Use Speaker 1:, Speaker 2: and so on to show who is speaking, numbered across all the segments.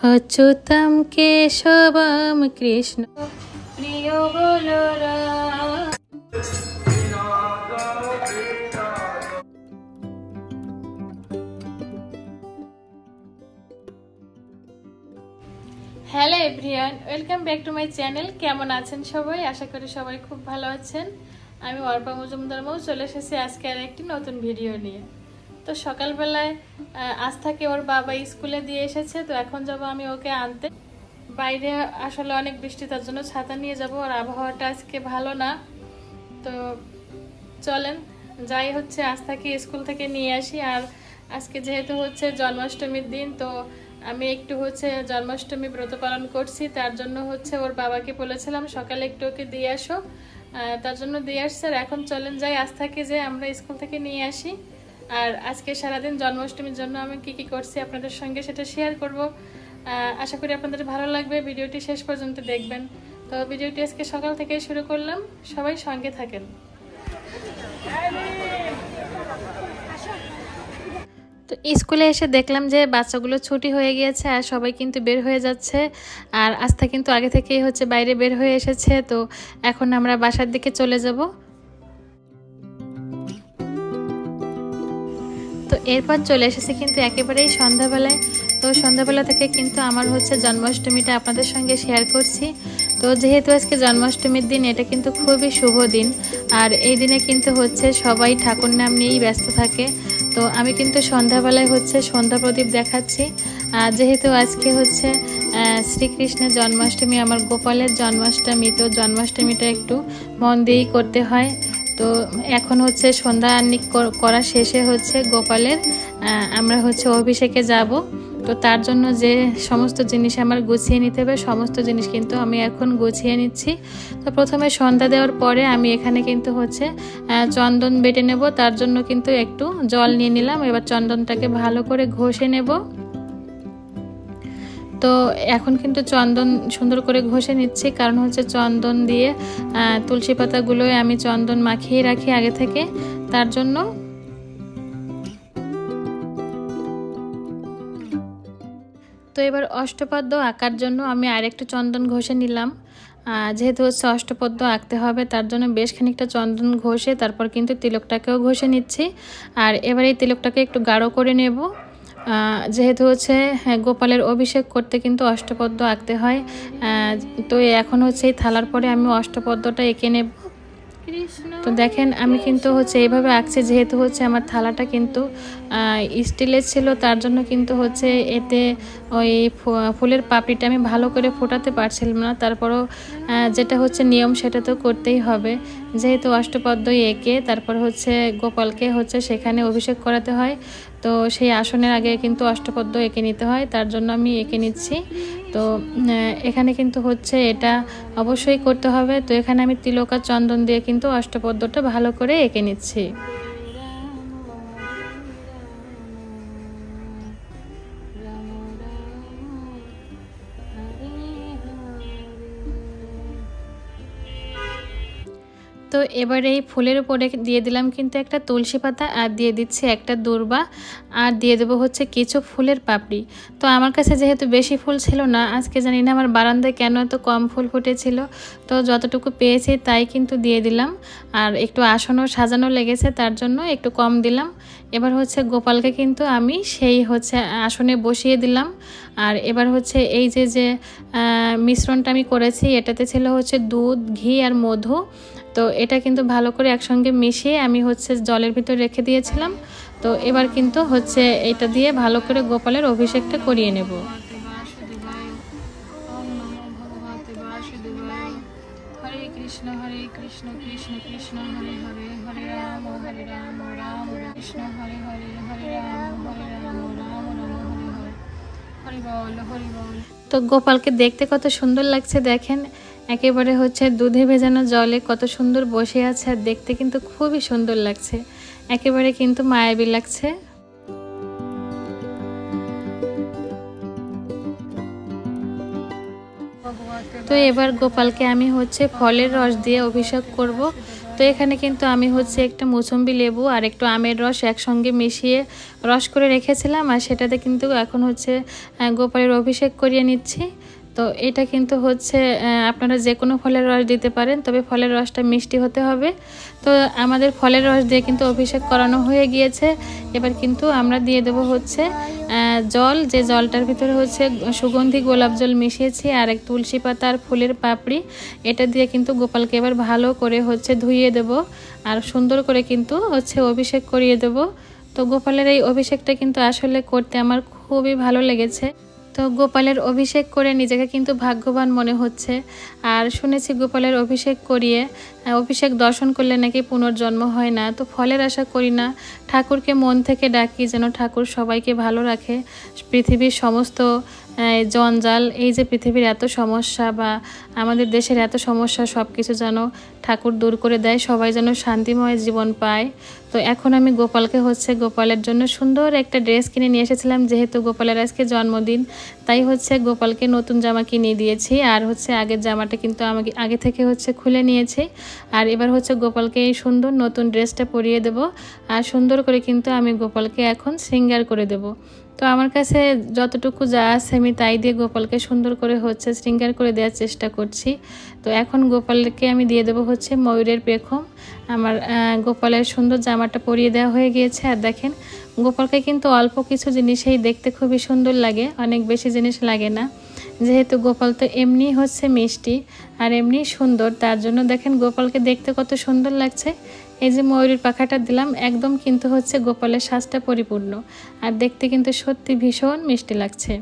Speaker 1: अच्युतं केशवं कृष्ण प्रिय Balram. Hello everyone, welcome back to my channel. কেমন আছেন সবাই? আশা করি সবাই খুব ভালো আছেন। আমি অর্পা মজুমদার চলে এসেছি আজকে আর একটি নতুন ভিডিও নিয়ে। তো সকালবেলায় আস্থাকে ওর বাবা স্কুলে দিয়ে এসেছে, তো এখন যাব আমি ওকে আনতে। বাইরে আসলে অনেক বৃষ্টি, তার জন্য ছাতা নিয়ে যাব, আর আবহাওয়াটা আজকে ভালো না। তো চলেন যাই হচ্ছে আস্থাকে স্কুল থেকে নিয়ে আসি। আর আজকে যেহেতু হচ্ছে জন্মাষ্টমীর দিন, তো আমি একটু হচ্ছে জন্মাষ্টমী ব্রত পালন করছি, তার জন্য হচ্ছে ওর বাবাকে বলেছিলাম সকালে একটু ওকে দিয়ে আসো, তার জন্য দিয়ে আসছে। আর এখন চলেন যাই আস্থাকে যে আমরা স্কুল থেকে নিয়ে আসি। আর আজকে সারাদিন জন্মাষ্টমীর জন্য আমি কি করছি আপনাদের সঙ্গে সেটা শেয়ার করব। আশা করি আপনাদের ভালো লাগবে, ভিডিওটি শেষ পর্যন্ত দেখবেন। তো ভিডিওটি আজকে সকাল থেকে শুরু করলাম, সবাই সঙ্গে থাকেন। তো স্কুলে এসে দেখলাম যে বাচ্চাগুলো ছুটি হয়ে গিয়েছে আর সবাই কিন্তু বের হয়ে যাচ্ছে। আর আস্থা কিন্তু আগে থেকেই হচ্ছে বাইরে বের হয়ে এসেছে। তো এখন আমরা বাসার দিকে চলে যাব। তো এরপর চলে এসেছে কিন্তু একেবারেই সন্ধ্যাবেলায়। তো সন্ধ্যাবেলা থেকে কিন্তু আমার হচ্ছে জন্মাষ্টমীটা আপনাদের সঙ্গে শেয়ার করছি। তো যেহেতু আজকে জন্মাষ্টমীর দিন, এটা কিন্তু খুবই শুভ দিন। আর এই দিনে কিন্তু হচ্ছে সবাই ঠাকুর নাম নিয়েই ব্যস্ত থাকে। তো আমি কিন্তু সন্ধ্যাবেলায় হচ্ছে সন্ধ্যা প্রদীপ দেখাচ্ছি। যেহেতু আজকে হচ্ছে শ্রীকৃষ্ণের জন্মাষ্টমী, আমার গোপালের জন্মাষ্টমী, তো জন্মাষ্টমীটা একটু মন দিয়েই করতে হয়। তো এখন হচ্ছে সন্ধ্যা আহ্নিক করা শেষে হচ্ছে গোপালের আমরা হচ্ছে অভিষেকে যাব। তো তার জন্য যে সমস্ত জিনিস আমার গুছিয়ে নিতে হবে, সমস্ত জিনিস কিন্তু আমি এখন গুছিয়ে নিচ্ছি। তো প্রথমে সন্ধ্যা দেওয়ার পরে আমি এখানে কিন্তু হচ্ছে চন্দন বেটে নেব, তার জন্য কিন্তু একটু জল নিয়ে নিলাম। এবার চন্দনটাকে ভালো করে ঘষে নেব। তো এখন কিন্তু চন্দন সুন্দর করে ঘষে নিচ্ছি, কারণ হচ্ছে চন্দন দিয়ে তুলসী পাতাগুলোয় আমি চন্দন মাখিয়ে রাখি আগে থেকে, তার জন্য। তো এবার অষ্টপদ্ম আঁকার জন্য আমি আরেকটু চন্দন ঘষে নিলাম। যেহেতু হচ্ছে অষ্টপদ্ম আঁকতে হবে, তার জন্য বেশ খানিকটা চন্দন ঘষে তারপর কিন্তু তিলকটাকেও ঘষে নিচ্ছি। আর এবার এই তিলকটাকে একটু গাঢ় করে নেব। যেহেতু হচ্ছে গোপালের অভিষেক করতে কিন্তু অষ্টপদ্ম আঁকতে হয়। তো এখন হচ্ছে এই থালার পরে আমি অষ্টপদ্মটা এঁকে নেব। তো দেখেন আমি কিন্তু হচ্ছে এইভাবে আঁকছি, যেহেতু হচ্ছে আমার থালাটা কিন্তু স্টিলের ছিল, তার জন্য কিন্তু হচ্ছে এতে ওই ফুলের পাপড়িটা আমি ভালো করে ফোটাতে পারছিলাম না। তারপরও যেটা হচ্ছে নিয়ম সেটা তো করতেই হবে, যেহেতু অষ্টপদ্ম এঁকে তারপর হচ্ছে গোপালকে হচ্ছে সেখানে অভিষেক করাতে হয়। তো সেই আসনের আগে কিন্তু অষ্টপদ্ম এঁকে নিতে হয়, তার জন্য আমি এঁকে নিচ্ছি। তো এখানে কিন্তু হচ্ছে এটা অবশ্যই করতে হবে। তো এখানে আমি তিলক আর চন্দন দিয়ে কিন্তু অষ্টপদ্মটা ভালো করে এঁকে নিচ্ছি। তো এবার এই ফুলের উপরে দিয়ে দিলাম কিন্তু একটা তুলসী পাতা, আর দিয়ে দিচ্ছি একটা দূর্বা, আর দিয়ে দেবো হচ্ছে কিছু ফুলের পাপড়ি। তো আমার কাছে যেহেতু বেশি ফুল ছিল না, আজকে জানি না আমার বারান্দায় কেন এত কম ফুল ফুটেছিল, তো যতটুকু পেয়েছি তাই কিন্তু দিয়ে দিলাম। আর একটু আসনও সাজানো লেগেছে, তার জন্য একটু কম দিলাম। এবার হচ্ছে গোপালকে কিন্তু আমি সেই হচ্ছে আসনে বসিয়ে দিলাম। আর এবার হচ্ছে এই যে মিশ্রণটা আমি করেছি, এটাতে ছিল হচ্ছে দুধ, ঘি আর মধু। তো এটা কিন্তু ভালো করে একসঙ্গে মিশিয়ে আমি হচ্ছে জলের ভিতর রেখে দিয়েছিলাম। তো এবার কিন্তু হচ্ছে এটা দিয়ে ভালো করে গোপালের অভিষেকটা করিয়ে নেব। হরে কৃষ্ণ কৃষ্ণ কৃষ্ণ হরে হরে, হরে রাম রাম কৃষ্ণ হরে হরে, হরে রাম রাম হরে হরে, হরি বল হরি বল। তো গোপালকে দেখতে কত সুন্দর লাগছে দেখেন, একেবারে হচ্ছে দুধে ভেজানো জলে কত সুন্দর বসে আছে, আর দেখতে কিন্তু খুবই সুন্দর লাগছে, একেবারে কিন্তু মায়াবী লাগছে। তো এবার গোপালকে আমি হচ্ছে ফলের রস দিয়ে অভিষেক করব। তো তো এখানে কিন্তু আমি হচ্ছে একটা মৌসুম্বি লেবু আর একটু আমের রস একসঙ্গে মিশিয়ে রস করে রেখেছিলাম, আর সেটাতে কিন্তু এখন হচ্ছে গোপালের অভিষেক করিয়ে নিচ্ছি। তো এটা কিন্তু হচ্ছে আপনারা যে কোনো ফলের রস দিতে পারেন, তবে ফলের রসটা মিষ্টি হতে হবে। তো আমাদের ফলের রস দিয়ে কিন্তু অভিষেক করানো হয়ে গিয়েছে। এবার কিন্তু আমরা দিয়ে দেবো হচ্ছে জল, যে জলটার ভিতরে হচ্ছে সুগন্ধি গোলাপ জল মিশিয়েছি আর এক তুলসী পাতা আর ফুলের পাপড়ি, এটা দিয়ে কিন্তু গোপালকে এবার ভালো করে হচ্ছে ধুইয়ে দেব আর সুন্দর করে কিন্তু হচ্ছে অভিষেক করিয়ে দেব। তো গোপালের এই অভিষেকটা কিন্তু আসলে করতে আমার খুবই ভালো লেগেছে। তো গোপালের অভিষেক করে নিজেকে কিন্তু ভাগ্যবান মনে হচ্ছে। আর শুনেছি গোপালের অভিষেক করিয়ে অভিষেক দর্শন করলে নাকি পুনর্জন্ম হয় না। তো ফলের আশা করি না, ঠাকুরকে মন থেকে ডাকি যেন ঠাকুর সবাইকে ভালো রাখে। পৃথিবীর সমস্ত জঞ্জাল, এই যে পৃথিবীর এত সমস্যা বা আমাদের দেশের এত সমস্যা, সব কিছু যেন ঠাকুর দূর করে দেয়, সবাই যেন শান্তিময় জীবন পায়। তো এখন আমি গোপালকে হচ্ছে গোপালের জন্য সুন্দর একটা ড্রেস কিনে নিয়ে এসেছিলাম, যেহেতু গোপালের আজকে জন্মদিন, তাই হচ্ছে গোপালকে নতুন জামা কিনে দিয়েছি। আর হচ্ছে আগের জামাটা কিন্তু আমাকে আগে থেকে হচ্ছে খুলে নিয়েছি। আর এবার হচ্ছে গোপালকে এই সুন্দর নতুন ড্রেসটা পরিয়ে দেব আর সুন্দর করে কিন্তু আমি গোপালকে এখন শৃঙ্গার করে দেব। তো আমার কাছে যতটুকু যা আছে আমি তাই দিয়ে গোপালকে সুন্দর করে হচ্ছে শৃঙ্গার করে দেওয়ার চেষ্টা করছি। তো এখন গোপালকে আমি দিয়ে দেবো হচ্ছে ময়ূরের পেখম। আমার গোপালের সুন্দর জামাটা পরিয়ে দেওয়া হয়ে গিয়েছে। আর দেখেন গোপালকে কিন্তু অল্প কিছু জিনিসেই দেখতে খুবই সুন্দর লাগে, অনেক বেশি জিনিস লাগে না, যেহেতু গোপাল তো এমনি হচ্ছে মিষ্টি আর এমনি সুন্দর, তার জন্য দেখেন গোপালকে দেখতে কত সুন্দর লাগছে। এই যে ময়ূরের পাখাটা দিলাম, একদম কিন্তু হচ্ছে গোপালের সাজটা পরিপূর্ণ আর দেখতে কিন্তু সত্যি ভীষণ মিষ্টি লাগছে।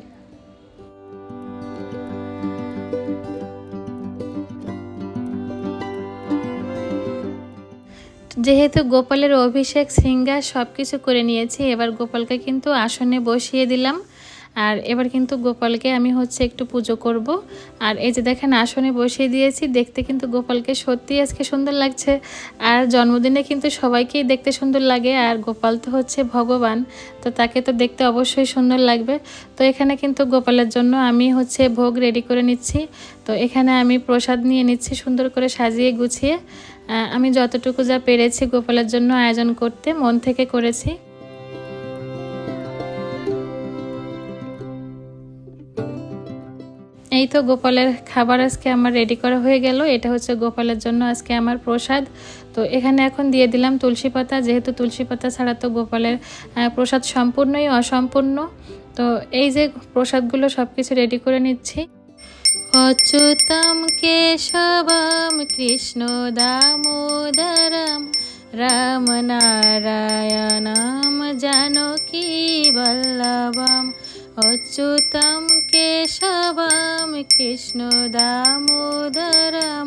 Speaker 1: যেহেতু গোপালের অভিষেক শৃঙ্গার সব কিছু করে নিয়েছি, এবার গোপালকে কিন্তু আসনে বসিয়ে দিলাম। আর এবার কিন্তু গোপালকে আমি হচ্ছে একটু পুজো করব। আর এই যে দেখেন আসনে বসিয়ে দিয়েছি, দেখতে কিন্তু গোপালকে সত্যি আজকে সুন্দর লাগছে। আর জন্মদিনে কিন্তু সবাইকেই দেখতে সুন্দর লাগে, আর গোপাল তো হচ্ছে ভগবান, তো তাকে তো দেখতে অবশ্যই সুন্দর লাগবে। তো এখানে কিন্তু গোপালের জন্য আমি হচ্ছে ভোগ রেডি করে নিচ্ছি। তো এখানে আমি প্রসাদ নিয়ে নিচ্ছি সুন্দর করে সাজিয়ে গুছিয়ে। আমি যতটুকু যা পেরেছি গোপালের জন্য আয়োজন করতে মন থেকে করেছি। এই তো গোপালের খাবার আজকে আমার রেডি করা হয়ে গেল। এটা হচ্ছে গোপালের জন্য আজকে আমার প্রসাদ। তো এখানে এখন দিয়ে দিলাম তুলসী পাতা, যেহেতু তুলসী পাতা ছাড়া তো গোপালের প্রসাদ সম্পূর্ণই অসম্পূর্ণ। তো এই যে প্রসাদগুলো সব কিছু রেডি করে নিচ্ছি। অচ্যুতম কেশবম কৃষ্ণ দামোদরম রাম নারায়ণম জানকী বল্লভম। অচ্যুতম কেশবম কৃষ্ণ দামোদরম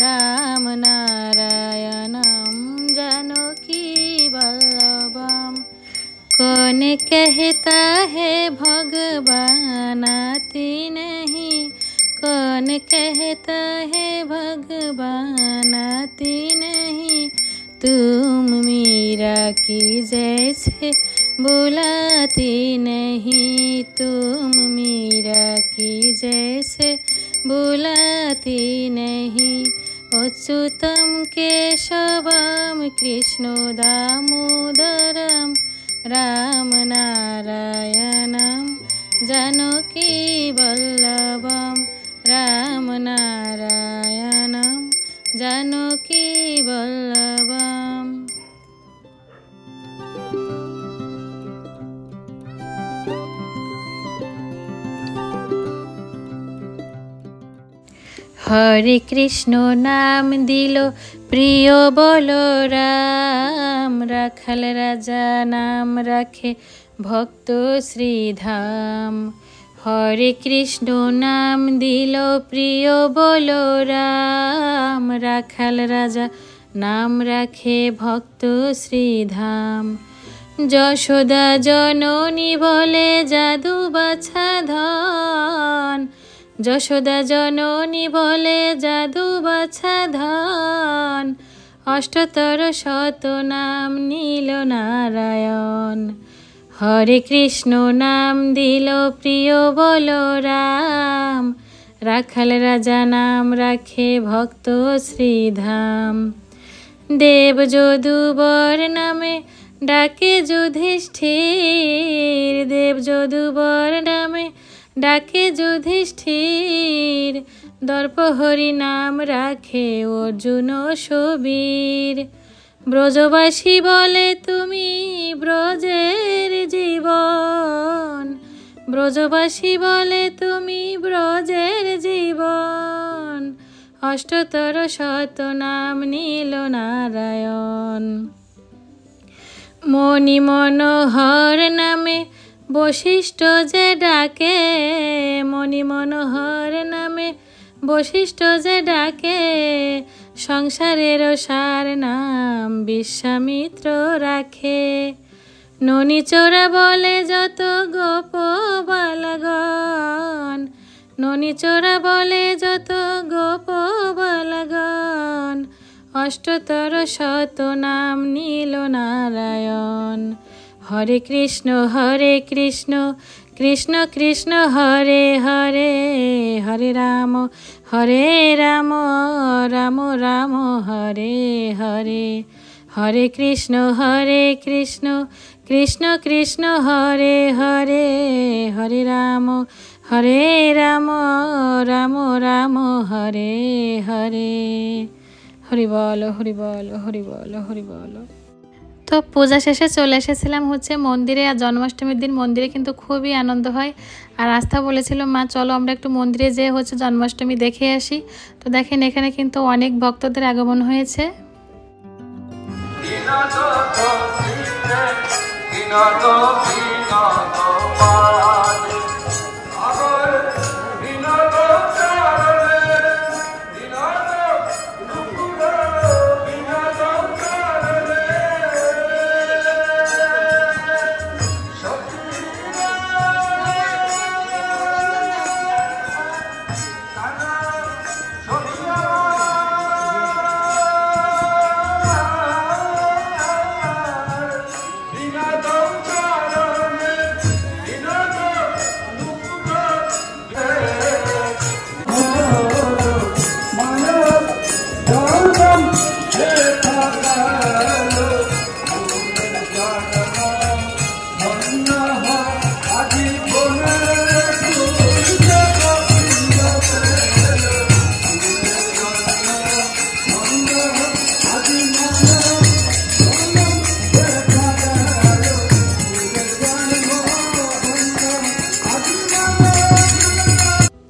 Speaker 1: রাম নারায়ণম জানকী বল্লভম। कौन कहता है भगवान आते नहीं, कौन कहता है भगवान आते नहीं, तुम मीरा की जैसे बुलाते नहीं, तुम मीरा की जैसे बुलाते नहीं। अच्युतम केशवम कृष्ण दामोदरम राम नारायणम जानकी वल्लभम, राम नारायणम जानकी वल्लभम। हरे कृष्ण नाम दिलो प्रिय बोलो राम, राखल राजा नाम राखे भक्त श्रीधाम। हरे कृष्ण नाम दिलो प्रिय बोलो राम, राखल राजा नाम राखे भक्त श्रीधाम। যশোদা জননী বলে জাদু বাছা ধন, যশোদা জননী বলে জাদু বাছা ধন, অষ্টতর শত নাম নীল নারায়ণ। হরে কৃষ্ণ নাম দিল প্রিয় বলো রাম, রাখাল রাজা নাম রাখে ভক্ত শ্রীধাম। দেব যদুবর নামে ডাকে যুধিষ্ঠির, দেব যদুবর নামে ডাকে যুধিষ্ঠির, দর্প হরি নাম রাখে অর্জুন সুবীর। ব্রজবাসী বলে তুমি ব্রজের জীবন, ব্রজবাসী বলে তুমি ব্রজের জীবন, অষ্টতর শত নাম নীল নারায়ণ। মণি মনোহর নামে বশিষ্ঠ যে ডাকে, মণি মনোহর নামে বশিষ্ঠ যে ডাকে, সংসারের সার নাম বিশ্বামিত্র রাখে। ননিচোরা বলে যত গোপ বালগণ, ননিচোরা বলে যত গোপ বালগণ, অষ্টতর শত নাম নীল নারায়ণ। হরে কৃষ্ণ কৃষ্ণ কৃষ্ণ হরে হরে, হরে রাম রাম রাম হরে হরে, হরে কৃষ্ণ কৃষ্ণ কৃষ্ণ হরে হরে, হরে রাম রাম রাম হরে হরে। হরি বল হরি বল হরি বল হরি বল। তো পূজা শেষে চলে এসেছিলাম হচ্ছে মন্দিরে। আর জন্মাষ্টমীর দিন মন্দিরে কিন্তু খুবই আনন্দ হয়। আর আস্থা বলেছিল মা চলো আমরা একটু মন্দিরে যেয়ে হচ্ছে জন্মাষ্টমী দেখে আসি। তো দেখেন এখানে কিন্তু অনেক ভক্তদের আগমন হয়েছে।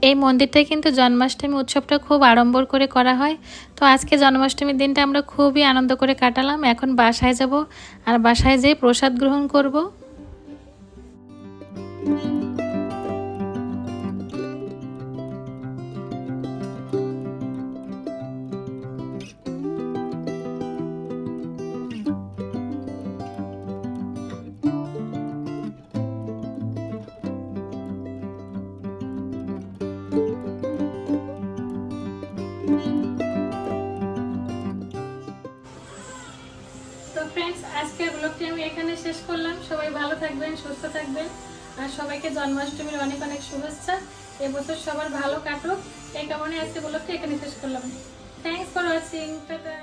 Speaker 1: এই মন্দিরটায় কিন্তু জন্মাষ্টমী উৎসবটা খুব আড়ম্বর করে করা হয়। তো আজকে জন্মাষ্টমীর দিনটা আমরা খুবই আনন্দ করে কাটালাম। এখন বাসায় যাব, আর বাসায় যেয়ে প্রসাদ গ্রহণ করব। फ्रेंड्स আজকের ব্লগটি আমি এখানে শেষ করলাম। সবাই ভালো থাকবেন, সুস্থ থাকবেন, আর সবাইকে জন্মাষ্টমীর অনেক অনেক শুভেচ্ছা। এই বছর সবার ভালো কাটুক এই কামনায় আজকে ব্লগটি এখানে শেষ করলাম। Thanks for watching. টাটা।